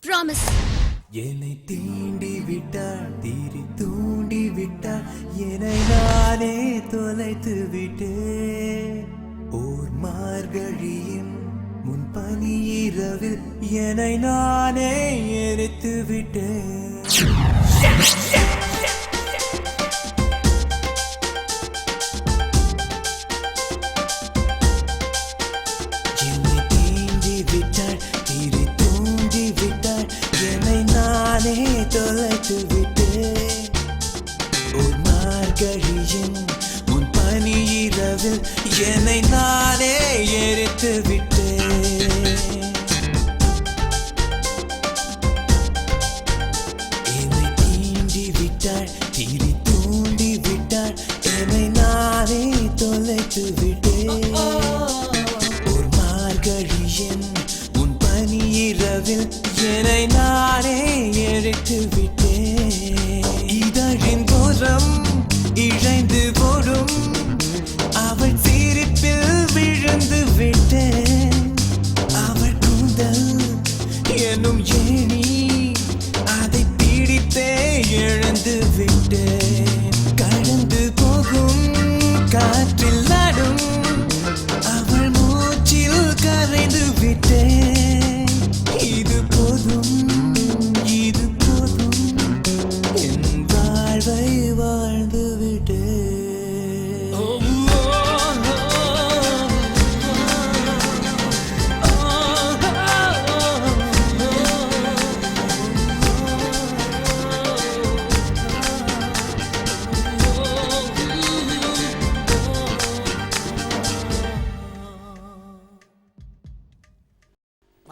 Promise. என்னை தீண்டி விட்டாள், தீரி தூண்டி விட்டாள், என்னை நானே தொலைத்து விட்டேன். ஓர் மார்கழியின் முன்பனி இரவில் என்னை நானே எரித்து விட்டேன். என்னை தீண்டி விட்டாள், தீரி தூண்டி விட்டாள், என்னை நானே தொலைத்து விட்டேன். ஒரு மார்கழியின் முன் பனி இரவில் என்னை நானே எரித்து விட்டேன். என்னை தீண்டி விட்டாள், தீரி தூண்டி விட்டாள், என்னை நானே தொலைத்து விட்டேன். ஒரு மார்கழியின் முன் பனி இரவில் என்னை நானே எரித்து விட்டேன். இதழின் புறம் இழைந்து போடும் அவள் சிரிப்பில் விழுந்து விட்டேன். அவள் கூந்தல் என்னும் ஏணி